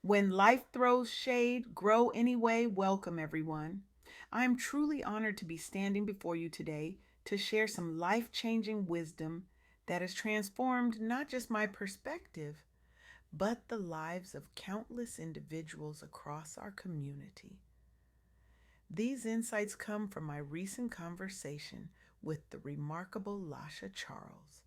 When life throws shade, grow anyway. Welcome, everyone. I am truly honored to be standing before you today to share some life changing wisdom that has transformed not just my perspective, but the lives of countless individuals across our community. These insights come from my recent conversation with the remarkable Lasha Charles,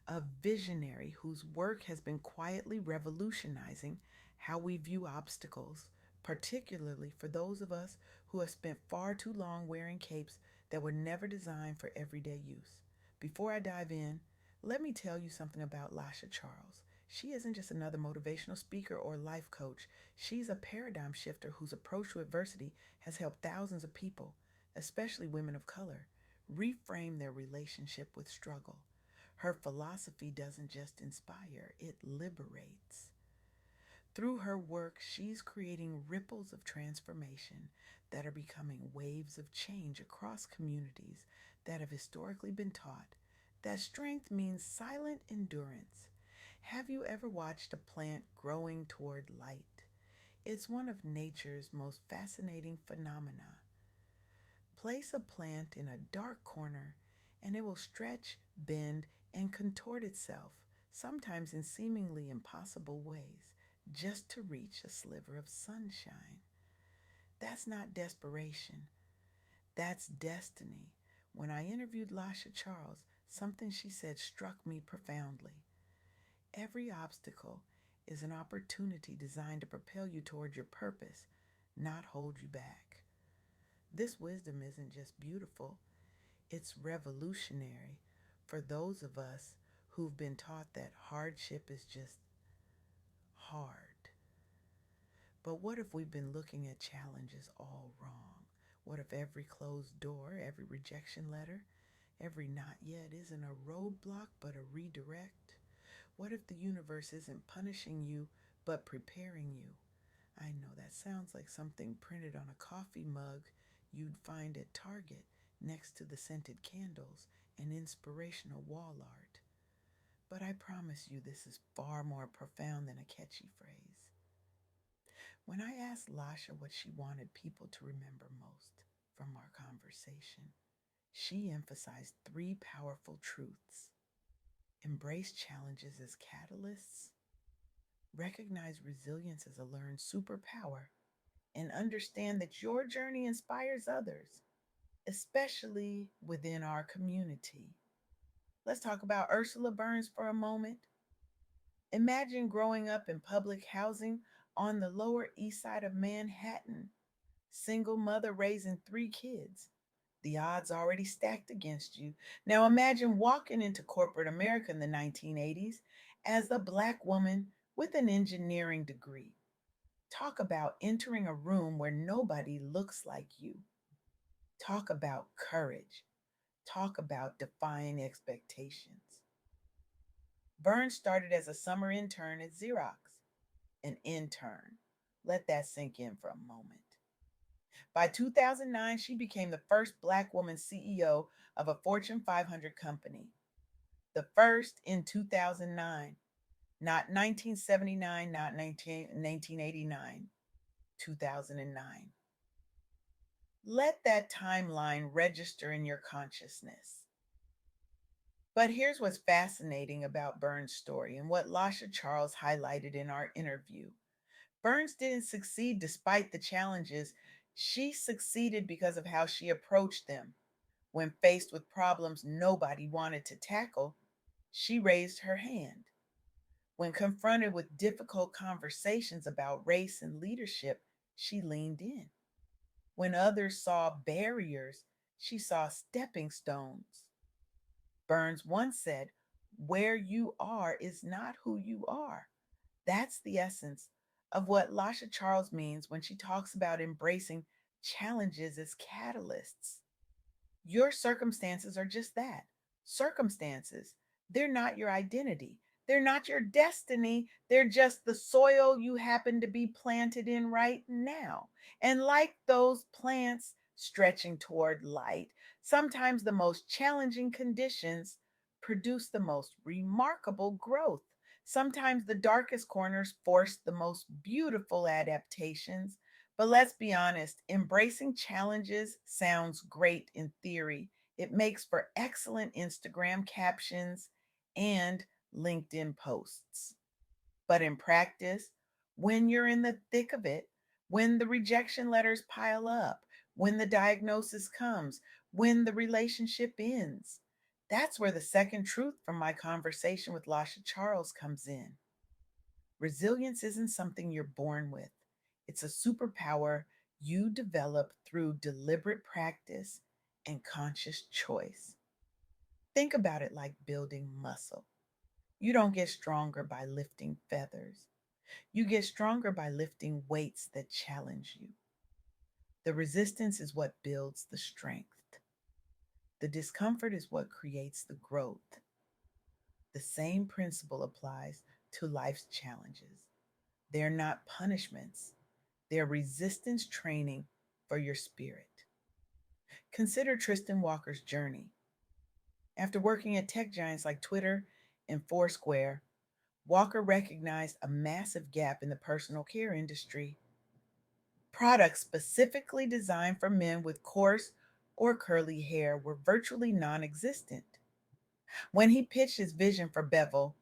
a visionary whose work has been quietly revolutionizing how we view obstacles, particularly for those of us who have spent far too long wearing capes that were never designed for everyday use. Before I dive in, let me tell you something about Lasha Charles. She isn't just another motivational speaker or life coach. She's a paradigm shifter whose approach to adversity has helped thousands of people, especially women of color, reframe their relationship with struggle. Her philosophy doesn't just inspire, it liberates. Through her work, she's creating ripples of transformation that are becoming waves of change across communities that have historically been taught that strength means silent endurance. Have you ever watched a plant growing toward light? It's one of nature's most fascinating phenomena. Place a plant in a dark corner and it will stretch, bend, and contort itself, sometimes in seemingly impossible ways, just to reach a sliver of sunshine. That's not desperation, that's destiny. When I interviewed Lasha Charles, something she said struck me profoundly. Every obstacle is an opportunity designed to propel you toward your purpose, not hold you back. This wisdom isn't just beautiful, it's revolutionary for those of us who've been taught that hardship is just hard. But what if we've been looking at challenges all wrong? What if every closed door, every rejection letter, every not yet isn't a roadblock but a redirect? What if the universe isn't punishing you but preparing you? I know that sounds like something printed on a coffee mug you'd find at Target next to the scented candles and inspirational wall art. But I promise you, this is far more profound than a catchy phrase. When I asked Lasha what she wanted people to remember most from our conversation, she emphasized three powerful truths: embrace challenges as catalysts, recognize resilience as a learned superpower, and understand that your journey inspires others, especially within our community. Let's talk about Ursula Burns for a moment. Imagine growing up in public housing on the Lower East Side of Manhattan, single mother raising three kids. The odds already stacked against you. Now imagine walking into corporate America in the 1980s as a black woman with an engineering degree. Talk about entering a room where nobody looks like you. Talk about courage. Talk about defying expectations. Burns started as a summer intern at Xerox. An intern. Let that sink in for a moment. By 2009, she became the first Black woman CEO of a Fortune 500 company. The first in 2009, not 1979, not 1989, 2009. Let that timeline register in your consciousness. But here's what's fascinating about Burns' story and what Lasha Charles highlighted in our interview. Burns didn't succeed despite the challenges. She succeeded because of how she approached them. When faced with problems nobody wanted to tackle, she raised her hand. When confronted with difficult conversations about race and leadership, she leaned in. When others saw barriers, she saw stepping stones. Burns once said, "Where you are is not who you are." That's the essence of what Lasha Charles means when she talks about embracing challenges as catalysts. Your circumstances are just that, circumstances. They're not your identity. They're not your destiny. They're just the soil you happen to be planted in right now. And like those plants stretching toward light, sometimes the most challenging conditions produce the most remarkable growth. Sometimes the darkest corners force the most beautiful adaptations. But let's be honest, embracing challenges sounds great in theory. It makes for excellent Instagram captions and LinkedIn posts. But in practice, when you're in the thick of it, when the rejection letters pile up, when the diagnosis comes, when the relationship ends, that's where the second truth from my conversation with Lasha Charles comes in. Resilience isn't something you're born with, it's a superpower you develop through deliberate practice and conscious choice. Think about it like building muscle. You don't get stronger by lifting feathers. You get stronger by lifting weights that challenge you. The resistance is what builds the strength. The discomfort is what creates the growth. The same principle applies to life's challenges. They're not punishments, they're resistance training for your spirit. Consider Tristan Walker's journey. After working at tech giants like Twitter and Foursquare, Walker recognized a massive gap in the personal care industry. Products specifically designed for men with coarse or curly hair were virtually non existent. When he pitched his vision for Bevel,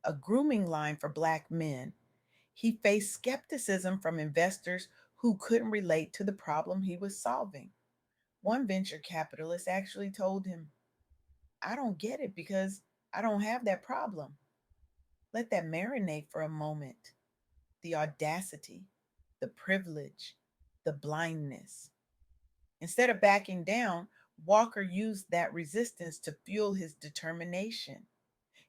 a grooming line for Black men, he faced skepticism from investors who couldn't relate to the problem he was solving. One venture capitalist actually told him, I don't get it because I don't have that problem. Let that marinate for a moment. The audacity, the privilege, the blindness. Instead of backing down, Walker used that resistance to fuel his determination.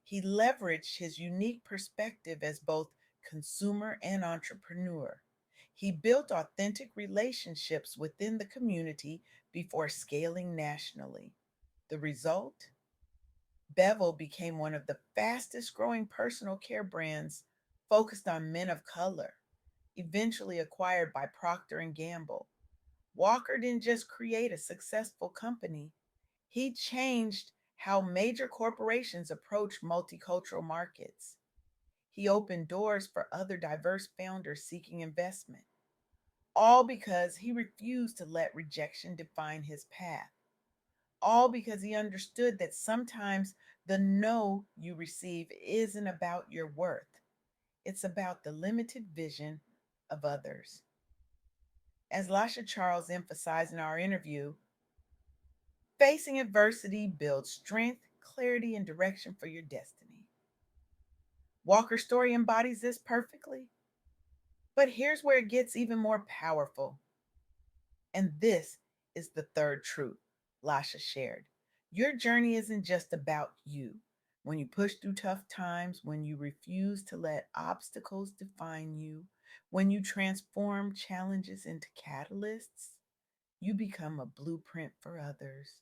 He leveraged his unique perspective as both consumer and entrepreneur. He built authentic relationships within the community before scaling nationally. The result? Bevel became one of the fastest growing personal care brands focused on men of color, eventually acquired by Procter and Gamble. Walker didn't just create a successful company, he changed how major corporations approach multicultural markets. He opened doors for other diverse founders seeking investment, all because he refused to let rejection define his path, all because he understood that sometimes the no you receive isn't about your worth, it's about the limited vision of others. As Lasha Charles emphasized in our interview, facing adversity builds strength, clarity, and direction for your destiny. Walker's story embodies this perfectly. But here's where it gets even more powerful. And this is the third truth Lasha shared. Your journey isn't just about you. When you push through tough times, when you refuse to let obstacles define you, when you transform challenges into catalysts, you become a blueprint for others,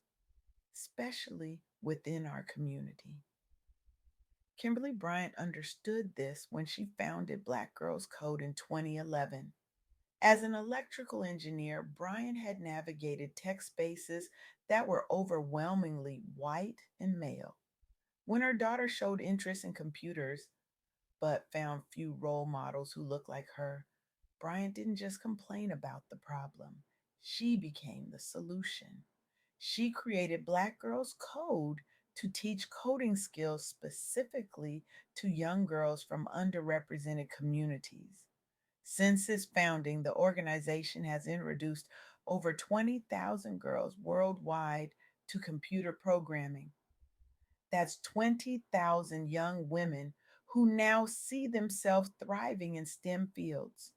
especially within our community. Kimberly Bryant understood this when she founded Black Girls Code in 2011. As an electrical engineer, Bryant had navigated tech spaces that were overwhelmingly white and male. When her daughter showed interest in computers but found few role models who looked like her, Bryant didn't just complain about the problem, she became the solution. She created Black Girls Code to teach coding skills specifically to young girls from underrepresented communities. Since its founding, the organization has introduced over 20,000 girls worldwide to computer programming. That's 20,000 young women who now see themselves thriving in STEM fields.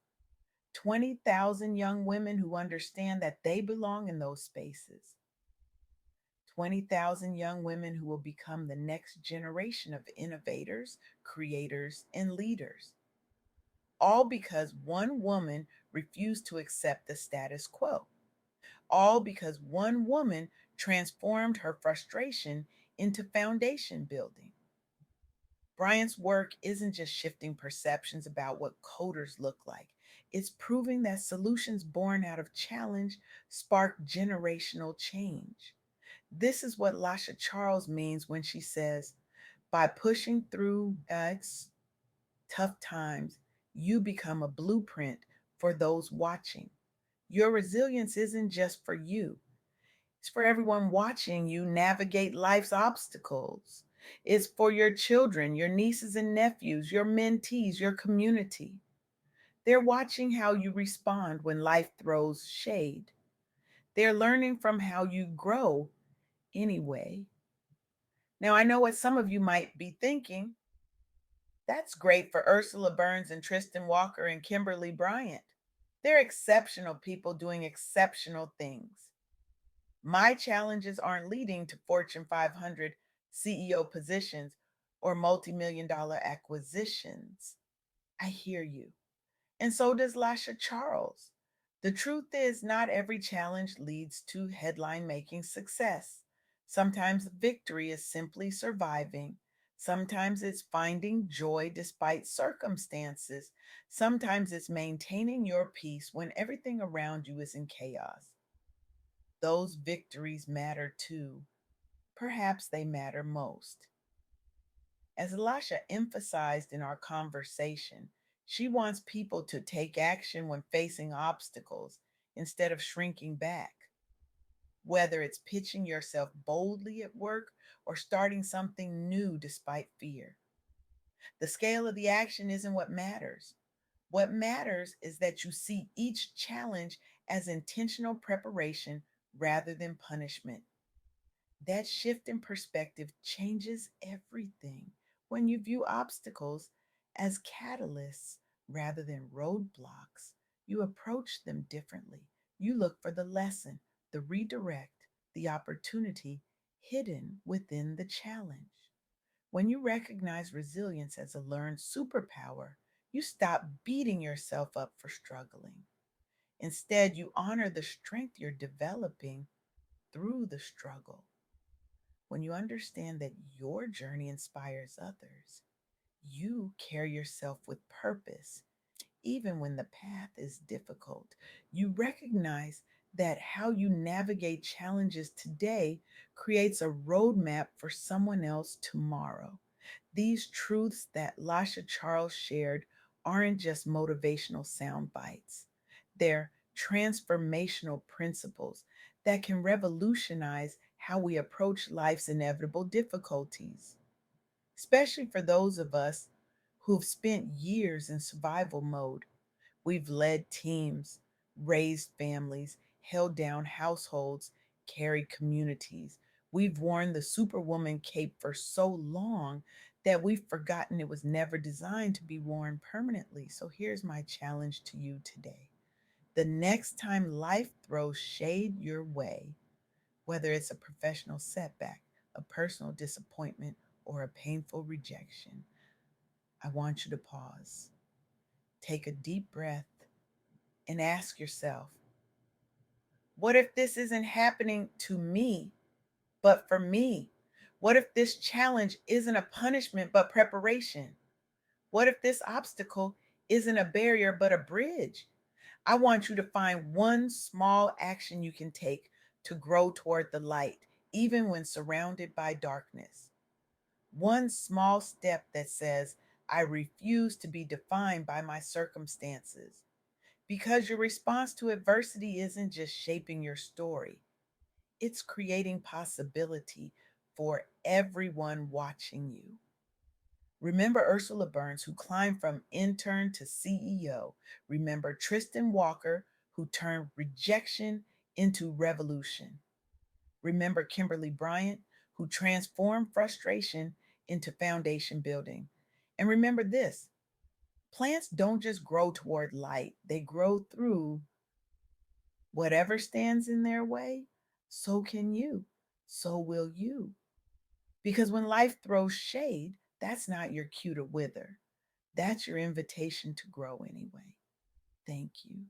20,000 young women who understand that they belong in those spaces. 20,000 young women who will become the next generation of innovators, creators, and leaders. All because one woman refused to accept the status quo. All because one woman transformed her frustration into foundation building. Bryant's work isn't just shifting perceptions about what coders look like, it's proving that solutions born out of challenge spark generational change. This is what Lasha Charles means when she says, by pushing through X. tough times, you become a blueprint for those watching. Your resilience isn't just for you, it's for everyone watching you navigate life's obstacles. It's for your children, your nieces and nephews, your mentees, your community. They're watching how you respond when life throws shade. They're learning from how you grow anyway. Now, I know what some of you might be thinking. That's great for Ursula Burns and Tristan Walker and Kimberly Bryant. They're exceptional people doing exceptional things. My challenges aren't leading to Fortune 500 CEO positions or multi-million dollar acquisitions. I hear you. And so does Lasha Charles. The truth is, not every challenge leads to headline making success. Sometimes victory is simply surviving. Sometimes it's finding joy despite circumstances. Sometimes it's maintaining your peace when everything around you is in chaos. Those victories matter too. Perhaps they matter most. As Lasha emphasized in our conversation, she wants people to take action when facing obstacles instead of shrinking back. Whether it's pitching yourself boldly at work or starting something new despite fear. The scale of the action isn't what matters. What matters is that you see each challenge as intentional preparation rather than punishment. That shift in perspective changes everything. When you view obstacles as catalysts rather than roadblocks, you approach them differently. You look for the lesson, the redirect, the opportunity hidden within the challenge. When you recognize resilience as a learned superpower, you stop beating yourself up for struggling. Instead, you honor the strength you're developing through the struggle. When you understand that your journey inspires others, you carry yourself with purpose, even when the path is difficult. You recognize that how you navigate challenges today creates a roadmap for someone else tomorrow. These truths that Lasha Charles shared aren't just motivational sound bites, they're transformational principles that can revolutionize how we approach life's inevitable difficulties, especially for those of us who've spent years in survival mode. We've led teams, raised families, held down households, carried communities. We've worn the superwoman cape for so long that we've forgotten it was never designed to be worn permanently. So here's my challenge to you today. The next time life throws shade your way, whether it's a professional setback, a personal disappointment, or a painful rejection, I want you to pause, take a deep breath, and ask yourself, what if this isn't happening to me, but for me? What if this challenge isn't a punishment, but preparation? What if this obstacle isn't a barrier, but a bridge? I want you to find one small action you can take to grow toward the light, even when surrounded by darkness. One small step that says, I refuse to be defined by my circumstances. Because your response to adversity isn't just shaping your story, it's creating possibility for everyone watching you. Remember Ursula Burns, who climbed from intern to CEO. Remember Tristan Walker, who turned rejection into revolution. Remember Kimberly Bryant, who transformed frustration into foundation building. And remember this, plants don't just grow toward light, they grow through whatever stands in their way. So can you. So will you. Because when life throws shade, that's not your cue to wither. That's your invitation to grow anyway. Thank you.